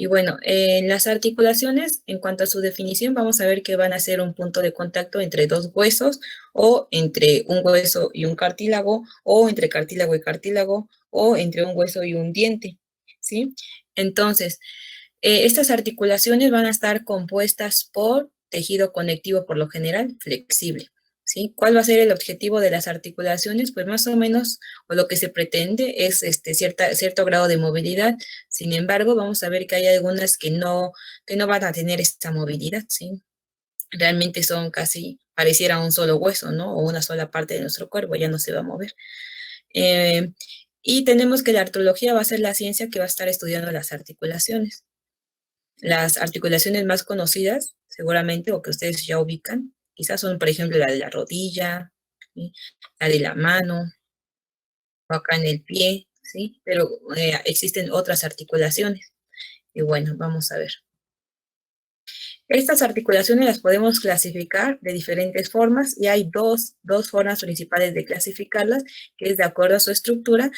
Y bueno, en las articulaciones, en cuanto a su definición, vamos a ver que van a ser un punto de contacto entre dos huesos o entre un hueso y un cartílago o entre cartílago y cartílago o entre un hueso y un diente, ¿sí? Entonces, estas articulaciones van a estar compuestas por tejido conectivo por lo general flexible, ¿sí? ¿Cuál va a ser el objetivo de las articulaciones? Pues más o menos, o lo que se pretende es cierto grado de movilidad. Sin embargo, vamos a ver que hay algunas que no van a tener esta movilidad, ¿sí? Realmente son casi, pareciera un solo hueso, ¿no? O una sola parte de nuestro cuerpo, ya no se va a mover. Eh, y tenemos que la artrología va a ser la ciencia que va a estar estudiando las articulaciones. Las articulaciones más conocidas, seguramente, o que ustedes ya ubican, quizás son, por ejemplo, la de la rodilla, ¿sí? La de la mano, o acá en el pie, ¿sí? Pero existen otras articulaciones. Y bueno, vamos a ver. Estas articulaciones las podemos clasificar de diferentes formas y hay dos formas principales de clasificarlas, que es de acuerdo a su estructura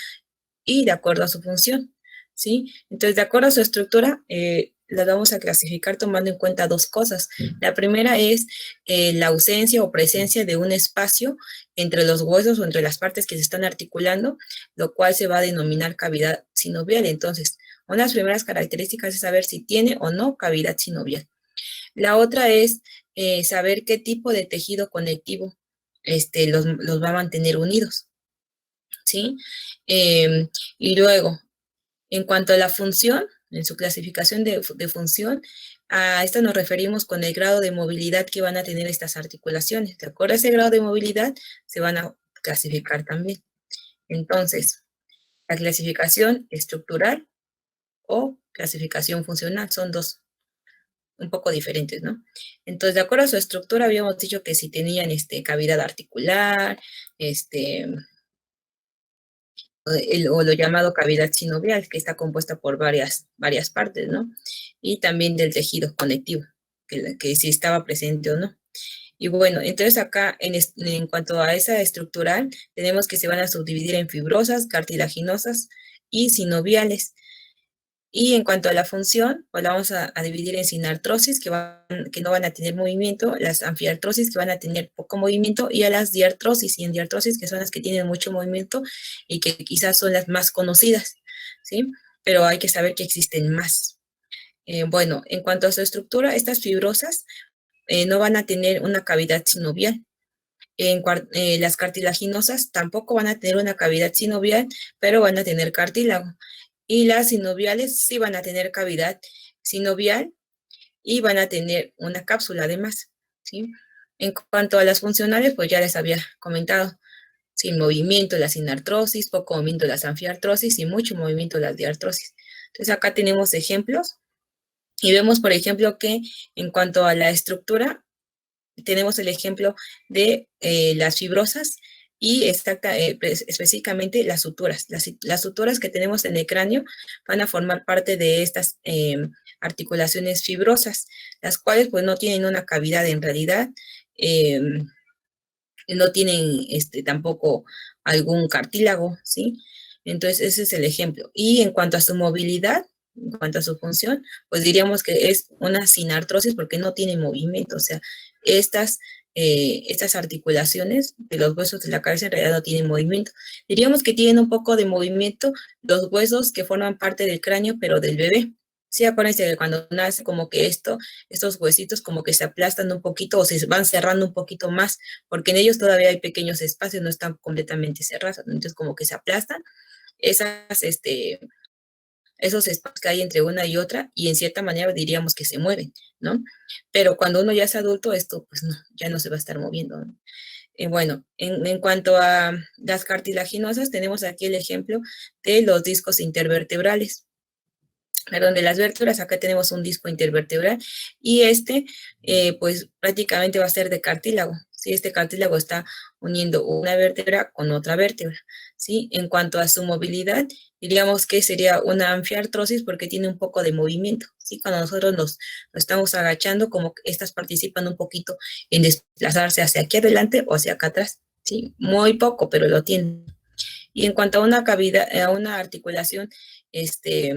y de acuerdo a su función, ¿sí? Entonces, de acuerdo a su estructura, las vamos a clasificar tomando en cuenta dos cosas. La primera es la ausencia o presencia de un espacio entre los huesos o entre las partes que se están articulando, lo cual se va a denominar cavidad sinovial. Entonces, una de las primeras características es saber si tiene o no cavidad sinovial. La otra es saber qué tipo de tejido conectivo los va a mantener unidos, ¿sí? Y luego, en cuanto a la función, en su clasificación de función, a esta nos referimos con el grado de movilidad que van a tener estas articulaciones. De acuerdo a ese grado de movilidad, se van a clasificar también. Entonces, la clasificación estructural o clasificación funcional son dos un poco diferentes, ¿no? Entonces, de acuerdo a su estructura, habíamos dicho que si tenían cavidad articular, este, o lo llamado cavidad sinovial, que está compuesta por varias partes, ¿no? Y también del tejido conectivo, que si estaba presente o no. Y bueno, entonces acá en cuanto a esa estructural, tenemos que se van a subdividir en fibrosas, cartilaginosas y sinoviales. Y en cuanto a la función, pues la vamos a dividir en sinartrosis, que no van a tener movimiento, las anfiartrosis, que van a tener poco movimiento, y a las diartrosis, y en diartrosis, que son las que tienen mucho movimiento y que quizás son las más conocidas, ¿sí? Pero hay que saber que existen más. Bueno, en cuanto a su estructura, estas fibrosas no van a tener una cavidad sinovial. Las cartilaginosas tampoco van a tener una cavidad sinovial, pero van a tener cartílago. Y las sinoviales sí van a tener cavidad sinovial y van a tener una cápsula además, ¿sí? En cuanto a las funcionales, pues ya les había comentado, sin movimiento la sinartrosis, poco movimiento la anfiartrosis y mucho movimiento la diartrosis. Entonces acá tenemos ejemplos y vemos, por ejemplo, que en cuanto a la estructura, tenemos el ejemplo de las fibrosas y específicamente las suturas. Las suturas que tenemos en el cráneo van a formar parte de estas articulaciones fibrosas, las cuales pues no tienen una cavidad en realidad, eh, no tienen tampoco algún cartílago, ¿sí? Entonces ese es el ejemplo. Y en cuanto a su movilidad, en cuanto a su función, pues diríamos que es una sinartrosis porque no tiene movimiento, o sea, estas, estas articulaciones de los huesos de la cabeza en realidad no tienen movimiento. Diríamos que tienen un poco de movimiento los huesos que forman parte del cráneo, pero del bebé. Sí, acuérdense que cuando nace como que estos huesitos como que se aplastan un poquito o se van cerrando un poquito más, porque en ellos todavía hay pequeños espacios, no están completamente cerrados, entonces como que se aplastan esas, esos espacios que hay entre una y otra y en cierta manera diríamos que se mueven, ¿no? Pero cuando uno ya es adulto, esto pues no, ya no se va a estar moviendo, ¿no? Bueno, en cuanto a las cartilaginosas, tenemos aquí el ejemplo de los discos intervertebrales. Perdón, de las vértebras, acá tenemos un disco intervertebral y pues prácticamente va a ser de cartílago, ¿sí? Este cartílago está uniendo una vértebra con otra vértebra, ¿sí? En cuanto a su movilidad, diríamos que sería una anfiartrosis porque tiene un poco de movimiento, ¿sí? Cuando nosotros nos estamos agachando, como que estas participan un poquito en desplazarse hacia aquí adelante o hacia acá atrás, ¿sí? Muy poco, pero lo tienen. Y en cuanto a una cavidad, a una articulación, este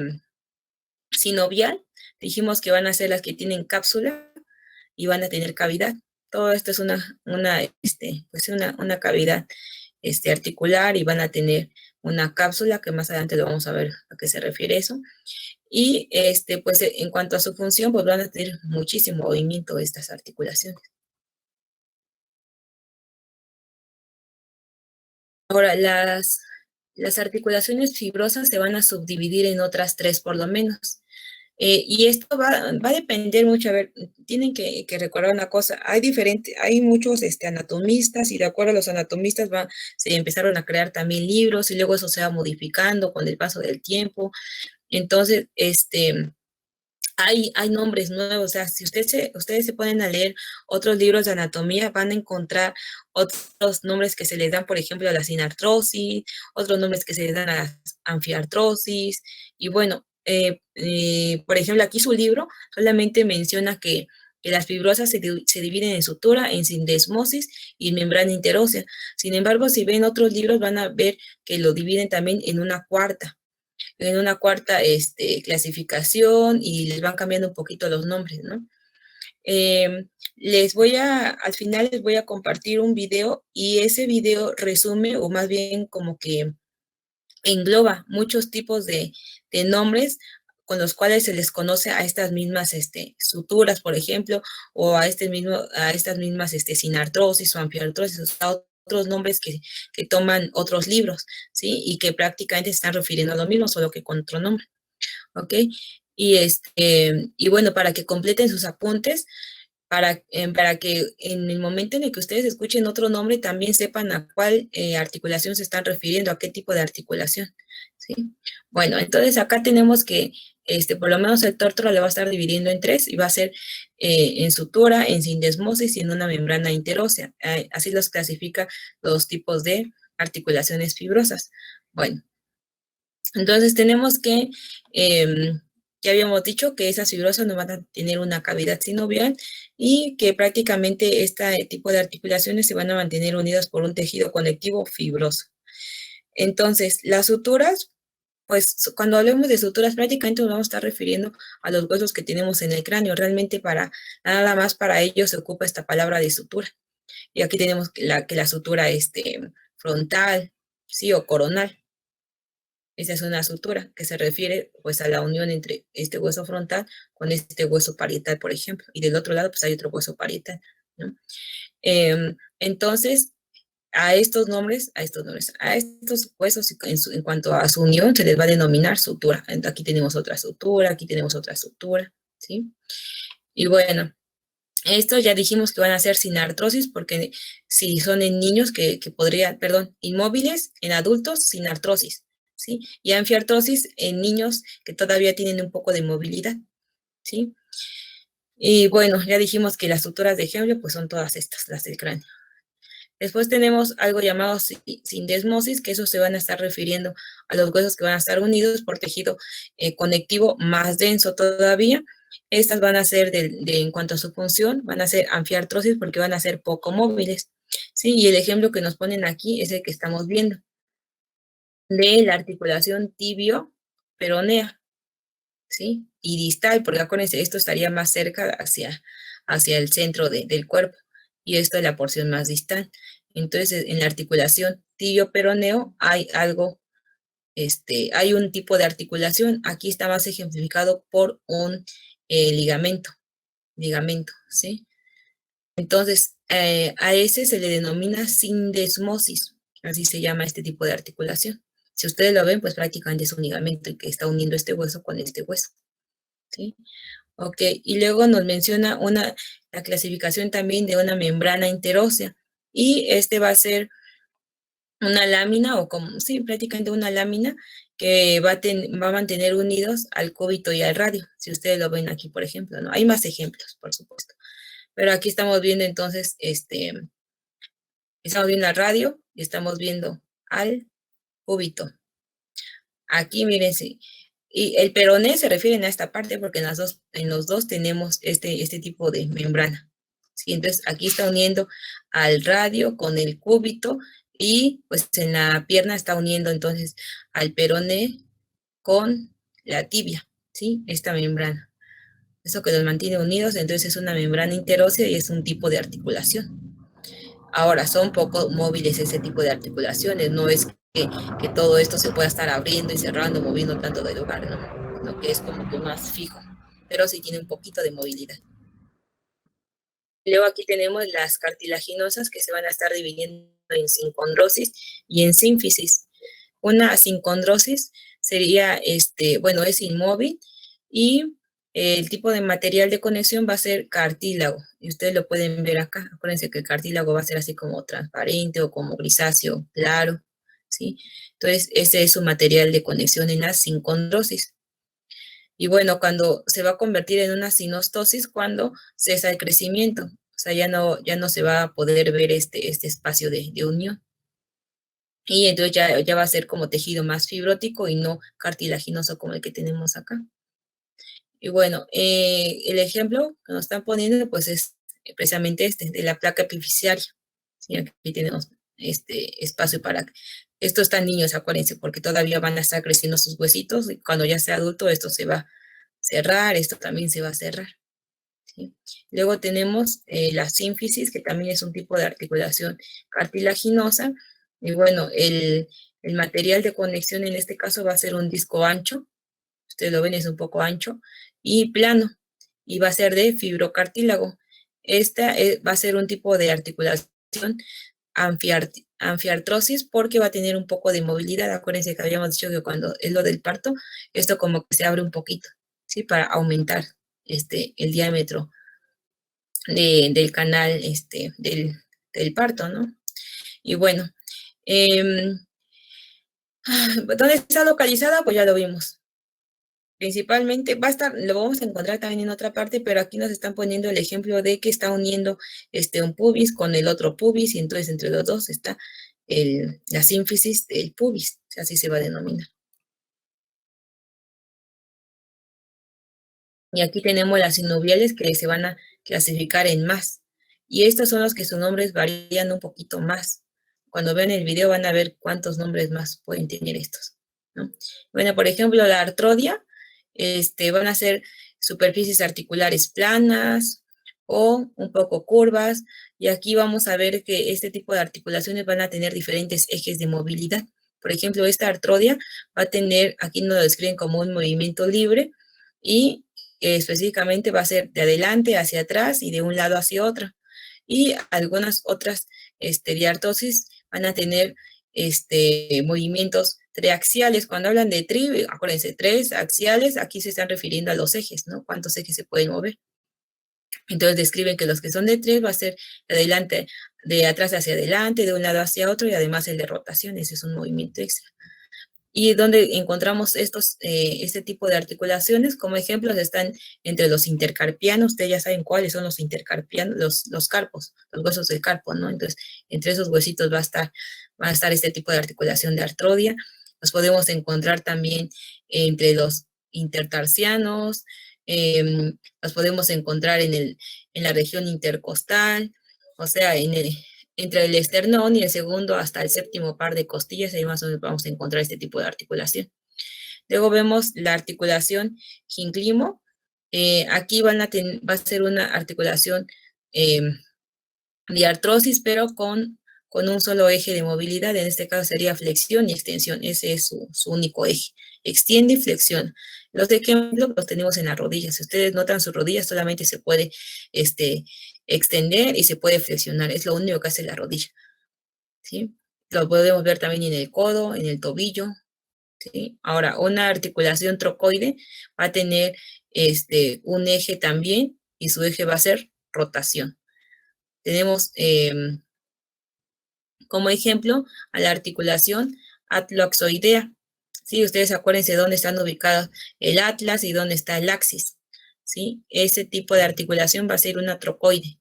sinovial, dijimos que van a ser las que tienen cápsula y van a tener cavidad. Todo esto es una cavidad articular y van a tener una cápsula que más adelante lo vamos a ver a qué se refiere eso. Y pues en cuanto a su función, pues van a tener muchísimo movimiento de estas articulaciones. Ahora, las articulaciones fibrosas se van a subdividir en otras tres por lo menos. Y esto va a depender mucho, a ver, tienen que recordar una cosa, hay muchos anatomistas y de acuerdo a los anatomistas se empezaron a crear también libros y luego eso se va modificando con el paso del tiempo. Entonces, hay nombres nuevos, o sea, si ustedes se ponen a leer otros libros de anatomía, van a encontrar otros nombres que se les dan, por ejemplo, a la sinartrosis, otros nombres que se les dan a la anfiartrosis, y bueno, por ejemplo, aquí su libro solamente menciona que las fibrosas se dividen en sutura, en sindesmosis y en membrana interósea. Sin embargo, si ven otros libros, van a ver que lo dividen también en una cuarta clasificación y les van cambiando un poquito los nombres, ¿no? Al final les voy a compartir un video y ese video resume o más bien como que engloba muchos tipos de nombres con los cuales se les conoce a estas mismas suturas, por ejemplo, o a estas mismas sinartrosis o anfiartrosis, o sea, otros nombres que toman otros libros, ¿sí? Y que prácticamente se están refiriendo a lo mismo, solo que con otro nombre, ¿ok? Y bueno, para que completen sus apuntes, para que en el momento en el que ustedes escuchen otro nombre también sepan a cuál articulación se están refiriendo, a qué tipo de articulación, ¿sí? Bueno, entonces acá tenemos que, por lo menos el tórtoro le va a estar dividiendo en tres y va a ser en sutura, en sindesmosis y en una membrana interósea. Así los clasifica los tipos de articulaciones fibrosas. Bueno, entonces tenemos que, ya habíamos dicho que esas fibrosas no van a tener una cavidad sinovial y que prácticamente este tipo de articulaciones se van a mantener unidas por un tejido conectivo fibroso. Entonces, las suturas, pues cuando hablemos de suturas prácticamente nos vamos a estar refiriendo a los huesos que tenemos en el cráneo. Realmente nada más para ello se ocupa esta palabra de sutura. Y aquí tenemos que la sutura frontal, sí, o coronal. Esa es una sutura que se refiere pues a la unión entre este hueso frontal con este hueso parietal, por ejemplo, y del otro lado pues hay otro hueso parietal, ¿no? Entonces, a estos huesos en cuanto a su unión se les va a denominar sutura. Aquí tenemos otra sutura, aquí tenemos otra sutura, ¿sí? Y bueno, estos ya dijimos que van a ser sin artrosis porque si son en niños inmóviles, en adultos sin artrosis, ¿sí? Y anfiartrosis en niños que todavía tienen un poco de movilidad, ¿sí? Y bueno, ya dijimos que las suturas de Henle pues son todas estas, las del cráneo. Después tenemos algo llamado sindesmosis, que eso se van a estar refiriendo a los huesos que van a estar unidos por tejido conectivo más denso todavía. Estas van a ser, en cuanto a su función, van a ser anfiartrosis porque van a ser poco móviles, ¿sí? Y el ejemplo que nos ponen aquí es el que estamos viendo, de la articulación tibio-peronea, ¿sí? Y distal, porque acuérdense, esto estaría más cerca hacia el centro del cuerpo, y esto es la porción más distal. Entonces, en la articulación tibio-peroneo hay un tipo de articulación. Aquí está más ejemplificado por un ligamento, ¿sí? Entonces, a ese se le denomina sindesmosis, así se llama este tipo de articulación. Si ustedes lo ven, pues prácticamente es un ligamento que está uniendo este hueso con este hueso, ¿sí? Ok, y luego nos menciona la clasificación también de una membrana interósea, y va a ser una lámina, sí, prácticamente una lámina que va a mantener unidos al cúbito y al radio, si ustedes lo ven aquí, por ejemplo, ¿no? Hay más ejemplos, por supuesto, pero aquí estamos viendo entonces, estamos viendo al radio y estamos viendo al cúbito. Aquí, miren, sí. Y el peroné se refiere a esta parte porque en los dos tenemos este tipo de membrana. ¿Sí? Entonces, aquí está uniendo al radio con el cúbito y pues en la pierna está uniendo entonces al peroné con la tibia, ¿sí? Esta membrana. Eso que los mantiene unidos, entonces es una membrana interósea y es un tipo de articulación. Ahora, son poco móviles ese tipo de articulaciones, no es que todo esto se pueda estar abriendo y cerrando, moviendo tanto de lugar, ¿no? Lo que es como que más fijo, pero sí tiene un poquito de movilidad. Luego aquí tenemos las cartilaginosas que se van a estar dividiendo en sincondrosis y en sínfisis. Una sincondrosis sería, bueno, es inmóvil y el tipo de material de conexión va a ser cartílago. Y ustedes lo pueden ver acá. Acuérdense que el cartílago va a ser así como transparente o como grisáceo, claro, ¿sí? Entonces, ese es su material de conexión en la sincondrosis. Y bueno, cuando se va a convertir en una sinostosis, cuando cesa el crecimiento. O sea, ya no se va a poder ver este espacio de unión. Y entonces ya va a ser como tejido más fibrótico y no cartilaginoso como el que tenemos acá. Y bueno, el ejemplo que nos están poniendo pues es precisamente de la placa epifisiaria. ¿Sí? Aquí tenemos este espacio para... Estos están niños, acuérdense, porque todavía van a estar creciendo sus huesitos y cuando ya sea adulto esto se va a cerrar, esto también se va a cerrar. ¿Sí? Luego tenemos la sínfisis, que también es un tipo de articulación cartilaginosa. Y bueno, el material de conexión en este caso va a ser un disco ancho, ustedes lo ven, es un poco ancho, y plano, y va a ser de fibrocartílago. Esta va a ser un tipo de articulación anfiartrosis porque va a tener un poco de movilidad. Acuérdense que habíamos dicho que cuando es lo del parto, esto como que se abre un poquito, ¿sí? Para aumentar el diámetro del canal del parto, ¿no? Y bueno, eh, ¿dónde está localizada? Pues ya lo vimos. Principalmente va a estar, lo vamos a encontrar también en otra parte, pero aquí nos están poniendo el ejemplo de que está uniendo un pubis con el otro pubis, y entonces entre los dos está la sínfisis del pubis, así se va a denominar. Y aquí tenemos las sinoviales que se van a clasificar en más. Y estos son los que sus nombres varían un poquito más. Cuando vean el video van a ver cuántos nombres más pueden tener estos, ¿no? Bueno, por ejemplo, la artrodia, van a ser superficies articulares planas o un poco curvas. Y aquí vamos a ver que este tipo de articulaciones van a tener diferentes ejes de movilidad. Por ejemplo, esta artrodia va a tener, aquí nos lo describen como un movimiento libre, y específicamente va a ser de adelante hacia atrás y de un lado hacia otro. Y algunas otras diartosis van a tener movimientos triaxiales. Cuando hablan de acuérdense, tres axiales, aquí se están refiriendo a los ejes, ¿no? ¿Cuántos ejes se pueden mover? Entonces describen que los que son de tres va a ser de adelante, de atrás hacia adelante, de un lado hacia otro, y además el de rotación, ese es un movimiento extra. Y donde encontramos este tipo de articulaciones, como ejemplos, están entre los intercarpianos. Ustedes ya saben cuáles son los intercarpianos, los carpos, los huesos del carpo, ¿no? Entonces, entre esos huesitos va a estar este tipo de articulación de artrodia. Los podemos encontrar también entre los intertarsianos, los podemos encontrar en la región intercostal, o sea, entre el esternón y el segundo hasta el séptimo par de costillas, ahí más o menos vamos a encontrar este tipo de articulación. Luego vemos la articulación ginglimo. Aquí va a ser una articulación eh, de artrosis, pero con un solo eje de movilidad. En este caso sería flexión y extensión. Ese es su único eje. Extiende y flexiona. Los ejemplos los tenemos en las rodillas. Si ustedes notan sus rodillas, solamente se puede extender y se puede flexionar. Es lo único que hace la rodilla, ¿sí? Lo podemos ver también en el codo, en el tobillo, ¿sí? Ahora, una articulación trocoide va a tener un eje también y su eje va a ser rotación. Tenemos como ejemplo a la articulación atlaxoidea. ¿Sí? Ustedes acuérdense dónde están ubicados el atlas y dónde está el axis, ¿sí? Ese tipo de articulación va a ser una trocoide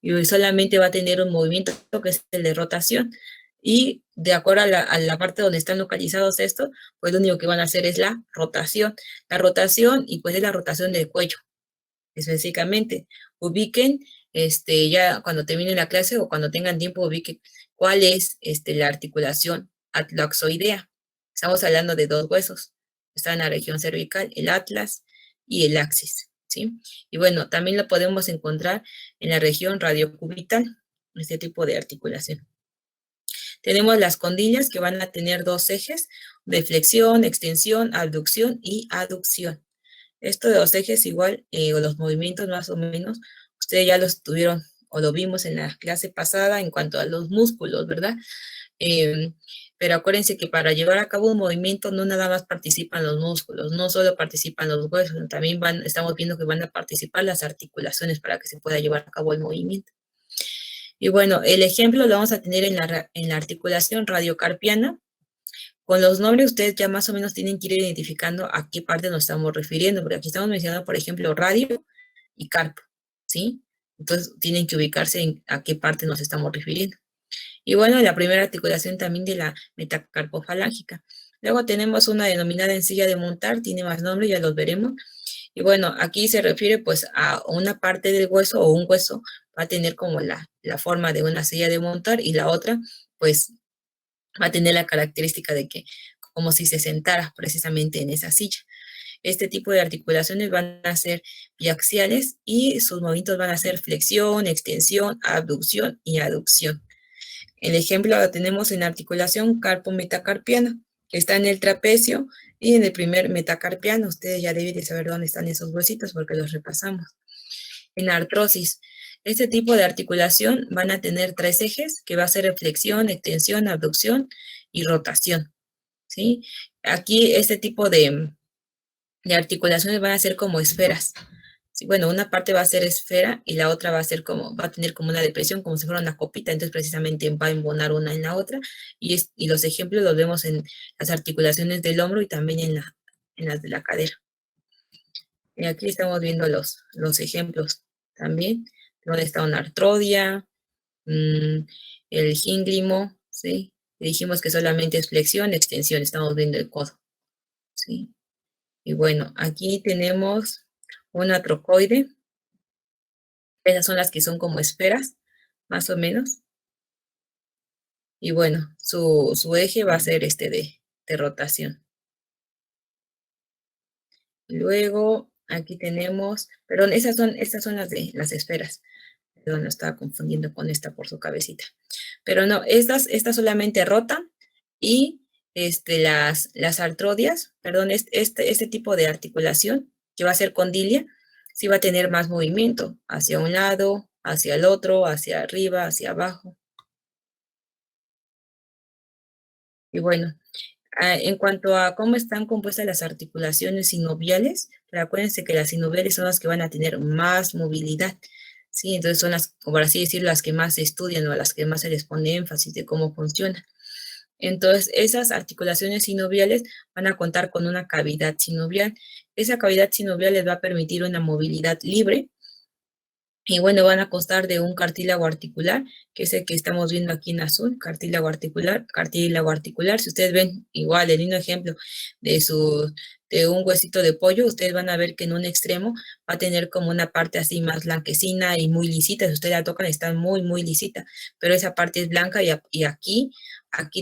y solamente va a tener un movimiento que es el de rotación. Y de acuerdo a la parte donde están localizados estos, pues lo único que van a hacer es la rotación. La rotación, y pues es la rotación del cuello, específicamente. Ubiquen, ya cuando termine la clase o cuando tengan tiempo, ubiquen cuál es la articulación atlaxoidea. Estamos hablando de dos huesos. está en la región cervical, el atlas y el axis, ¿sí? Y bueno, también lo podemos encontrar en la región radiocubital, este tipo de articulación. Tenemos las condilias que van a tener dos ejes de flexión, extensión, abducción y aducción. Esto de los ejes igual, o los movimientos más o menos, ustedes ya los tuvieron o lo vimos en la clase pasada en cuanto a los músculos, ¿verdad? Eh, pero acuérdense que para llevar a cabo un movimiento no nada más participan los músculos, no solo participan los huesos, también estamos viendo que van a participar las articulaciones para que se pueda llevar a cabo el movimiento. Y bueno, el ejemplo lo vamos a tener en la articulación radiocarpiana. Con los nombres ustedes ya más o menos tienen que ir identificando a qué parte nos estamos refiriendo, porque aquí estamos mencionando, por ejemplo, radio y carpo, ¿sí? Entonces tienen que ubicarse en a qué parte nos estamos refiriendo. Y bueno, la primera articulación también de la metacarpofalángica. Luego tenemos una denominada encilla de montar, tiene más nombres, ya los veremos. Y bueno, aquí se refiere pues a una parte del hueso o un hueso va a tener como la forma de una silla de montar y la otra pues va a tener la característica de que como si se sentara precisamente en esa silla. Este tipo de articulaciones van a ser biaxiales y sus movimientos van a ser flexión, extensión, abducción y aducción. El ejemplo lo tenemos en articulación carpo-metacarpiana, que está en el trapecio y en el primer metacarpiano. Ustedes ya deben de saber dónde están esos huesitos porque los repasamos. En artrosis, este tipo de articulación van a tener tres ejes, que va a ser flexión, extensión, abducción y rotación, ¿sí? Aquí este tipo de articulaciones van a ser como esferas. Sí, bueno, una parte va a ser esfera y la otra va a ser como, va a tener como una depresión, como si fuera una copita, entonces precisamente va a embonar una en la otra, y los ejemplos los vemos en las articulaciones del hombro y también en las de la cadera. Y aquí estamos viendo los ejemplos también, donde está una artrodia, el gínglimo, ¿sí? Y dijimos que solamente es flexión, extensión, estamos viendo el codo, ¿sí? Y bueno, aquí tenemos una trocoide. Esas son las que son como esferas, más o menos. Y bueno, su eje va a ser este de rotación. Luego, aquí tenemos, perdón, estas son las esferas. Perdón, lo estaba confundiendo con esta por su cabecita. Pero no, estas solamente rotan y las artrodias, perdón, este tipo de articulación, que va a ser condilia, sí va a tener más movimiento hacia un lado, hacia el otro, hacia arriba, hacia abajo. Y bueno, en cuanto a cómo están compuestas las articulaciones sinoviales, pero acuérdense que las sinoviales son las que van a tener más movilidad, ¿sí? Entonces son las, por así decirlo, las que más se estudian o a las que más se les pone énfasis de cómo funciona. Entonces, esas articulaciones sinoviales van a contar con una cavidad sinovial. Esa cavidad sinovial les va a permitir una movilidad libre. Y bueno, van a constar de un cartílago articular, que es el que estamos viendo aquí en azul, cartílago articular, cartílago articular. Si ustedes ven igual el mismo ejemplo de un huesito de pollo, ustedes van a ver que en un extremo va a tener como una parte así más blanquecina y muy lisita. Si ustedes la tocan, está muy, muy lisita, pero esa parte es blanca y aquí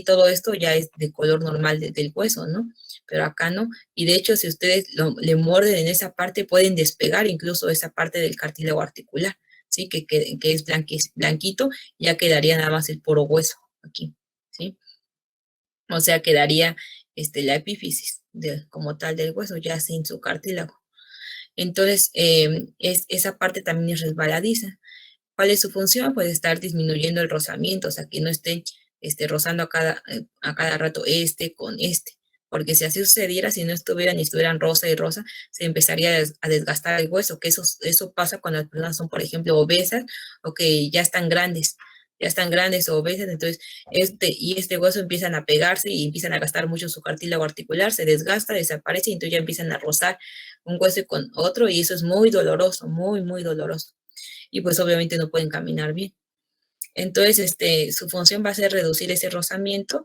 todo esto ya es de color normal del hueso, ¿no? Pero acá no. Y de hecho, si ustedes le muerden en esa parte, pueden despegar incluso esa parte del cartílago articular, ¿sí? Que es blanquito, ya quedaría nada más el puro hueso aquí, ¿sí? O sea, quedaría la epífisis como tal del hueso, ya sin su cartílago. Entonces, esa parte también es resbaladiza. ¿Cuál es su función? Pues estar disminuyendo el rozamiento, o sea, que no estén rozando a cada rato con este. Porque si así sucediera, si no estuvieran y estuvieran rosa y rosa, se empezaría a desgastar el hueso, que eso pasa cuando las personas son, por ejemplo, obesas o que ya están grandes o obesas, entonces este hueso empiezan a pegarse y empiezan a gastar mucho su cartílago articular, se desgasta, desaparece y entonces ya empiezan a rozar un hueso con otro y eso es muy doloroso, muy, muy doloroso y pues obviamente no pueden caminar bien. Entonces, su función va a ser reducir ese rozamiento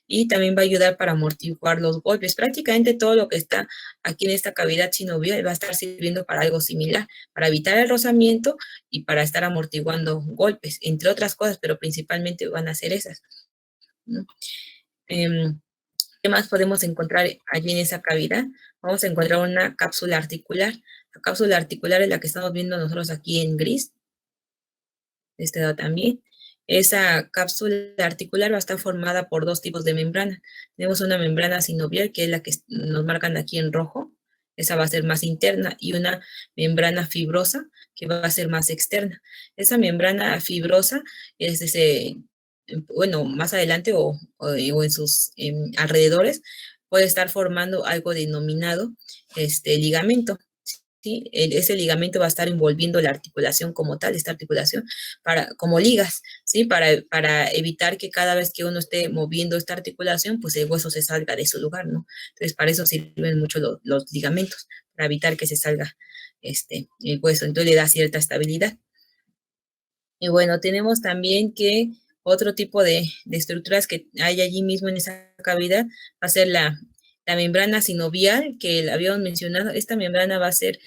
y también va a ayudar para amortiguar los golpes. Prácticamente todo lo que está aquí en esta cavidad sinovial va a estar sirviendo para algo similar, para evitar el rozamiento y para estar amortiguando golpes, entre otras cosas, pero principalmente van a ser esas, ¿no? ¿Qué más podemos encontrar allí en esa cavidad? Vamos a encontrar una cápsula articular. La cápsula articular es la que estamos viendo nosotros aquí en gris, este lado también. Esa cápsula articular va a estar formada por dos tipos de membrana. Tenemos una membrana sinovial, que es la que nos marcan aquí en rojo. Esa va a ser más interna, y una membrana fibrosa, que va a ser más externa. Esa membrana fibrosa es ese, bueno, más adelante o en sus alrededores, puede estar formando algo denominado ligamento. ¿Sí? Ese ligamento va a estar envolviendo la articulación como tal, esta articulación, como ligas, ¿sí? Para evitar que cada vez que uno esté moviendo esta articulación, pues el hueso se salga de su lugar, ¿no? Entonces, para eso sirven mucho los ligamentos, para evitar que se salga el hueso. Entonces, le da cierta estabilidad. Y bueno, tenemos también que otro tipo de estructuras que hay allí mismo en esa cavidad va a ser la membrana sinovial, que habíamos mencionado. Esta membrana va a ser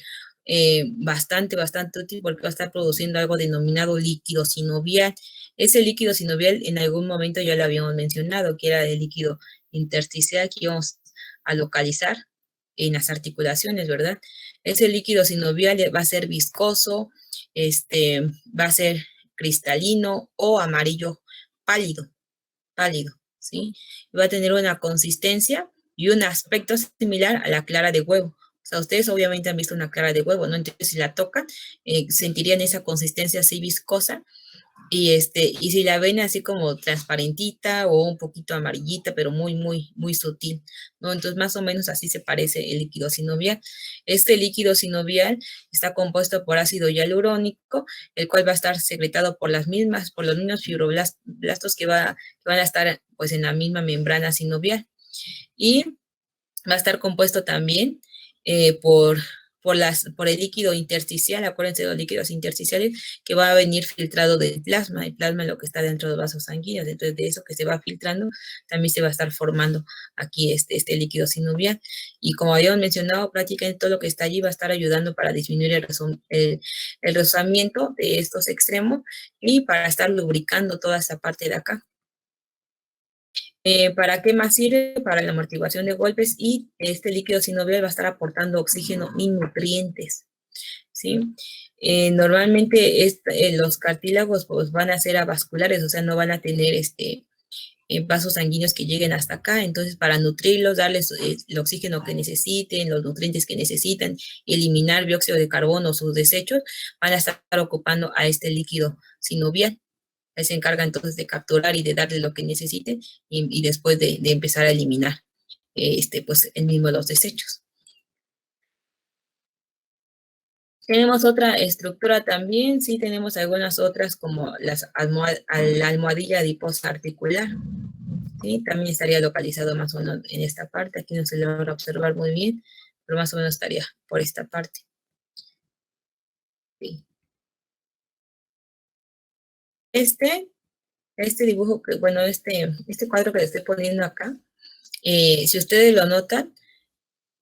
bastante útil, porque va a estar produciendo algo denominado líquido sinovial. Ese líquido sinovial en algún momento ya lo habíamos mencionado, que era el líquido intersticial que íbamos a localizar en las articulaciones, ¿verdad? Ese líquido sinovial va a ser viscoso, va a ser cristalino o amarillo pálido, pálido, ¿sí? Va a tener una consistencia y un aspecto similar a la clara de huevo. O sea, ustedes obviamente han visto una clara de huevo, ¿no? Entonces, si la tocan, sentirían esa consistencia así viscosa, y si la ven así como transparentita o un poquito amarillita, pero muy sutil, ¿no? Entonces, más o menos así se parece el líquido sinovial. Este líquido sinovial está compuesto por ácido hialurónico, el cual va a estar secretado por los mismos fibroblastos que van a estar pues en la misma membrana sinovial. Y va a estar compuesto también por el líquido intersticial. Acuérdense de los líquidos intersticiales, que va a venir filtrado del plasma. El plasma es lo que está dentro de los vasos sanguíneos. Entonces, de eso que se va filtrando, también se va a estar formando aquí este líquido sinovial. Y como habíamos mencionado, prácticamente todo lo que está allí va a estar ayudando para disminuir el rozamiento de estos extremos, y para estar lubricando toda esa parte de acá. ¿Para qué más sirve? Para la amortiguación de golpes, y este líquido sinovial va a estar aportando oxígeno y nutrientes, ¿sí? Normalmente los cartílagos pues, van a ser avasculares, o sea, no van a tener vasos sanguíneos que lleguen hasta acá. Entonces, para nutrirlos, darles el oxígeno que necesiten, los nutrientes que necesitan, y eliminar dióxido de carbono o sus desechos, van a estar ocupando a este líquido sinovial. Él se encarga entonces de capturar y de darle lo que necesite, y después de empezar a eliminar pues el mismo los desechos. Tenemos otra estructura también, sí tenemos algunas otras como la almohadilla adiposa articular, ¿sí? También estaría localizado más o menos en esta parte. Aquí no se logra observar muy bien, pero más o menos estaría por esta parte. Sí. Este dibujo, bueno, este cuadro que le estoy poniendo acá, si ustedes lo notan,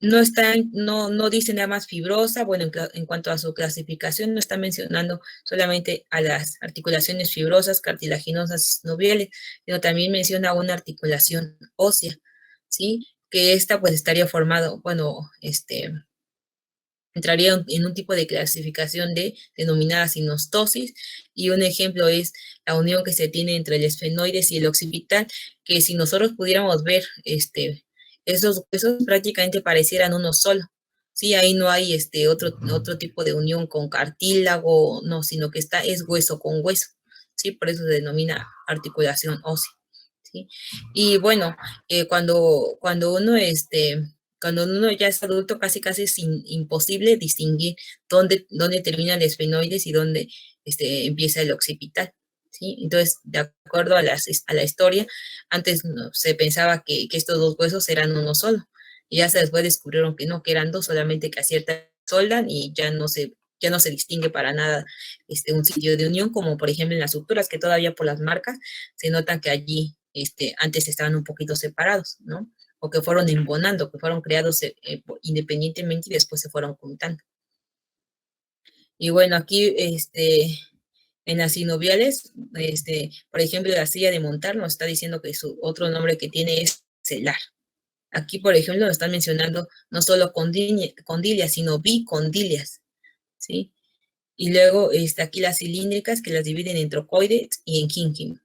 no dice nada más fibrosa. Bueno, en cuanto a su clasificación, no está mencionando solamente a las articulaciones fibrosas, cartilaginosas y sinoviales, sino también menciona una articulación ósea, ¿sí? Que esta pues estaría formado, bueno, entraría en un tipo de clasificación denominada sinostosis, y un ejemplo es la unión que se tiene entre el esfenoides y el occipital, que si nosotros pudiéramos ver esos huesos, prácticamente parecieran uno solo. Sí, ahí no hay otro tipo de unión con cartílago, no, sino que es hueso con hueso. Sí, por eso se denomina articulación ósea. ¿Sí? Y bueno, cuando uno ya es adulto, casi es imposible distinguir dónde termina el esfenoides y dónde empieza el occipital, ¿sí? Entonces, de acuerdo a la historia, antes se pensaba que estos dos huesos eran uno solo, y ya después descubrieron que no, que eran dos, solamente que a cierta soldan, y ya no se distingue para nada un sitio de unión, como por ejemplo en las suturas, que todavía por las marcas se notan que allí antes estaban un poquito separados, ¿no? O que fueron embonando, que fueron creados independientemente y después se fueron juntando. Y bueno, aquí en las sinoviales, por ejemplo, la silla de montar nos está diciendo que su otro nombre que tiene es celar, Aquí, por ejemplo, nos están mencionando no solo condilias, sino bicondilias, ¿sí? Y luego está aquí las cilíndricas que las dividen en trocoides y en quínquimo.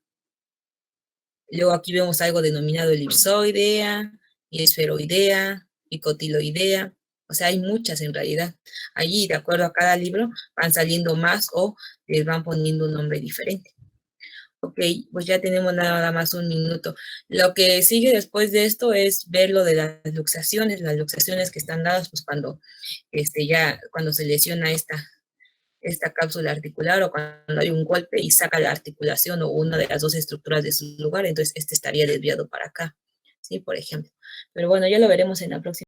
Luego aquí vemos algo denominado elipsoidea, y esferoidea, y cotiloidea. O sea, hay muchas en realidad. Allí, de acuerdo a cada libro, van saliendo más o les van poniendo un nombre diferente. Ok, pues ya tenemos nada más un minuto. Lo que sigue después de esto es ver lo de las luxaciones que están dadas pues cuando, cuando se lesiona esta cápsula articular o cuando hay un golpe y saca la articulación o una de las dos estructuras de su lugar, entonces este estaría desviado para acá, ¿sí? Por ejemplo. Pero bueno, ya lo veremos en la próxima.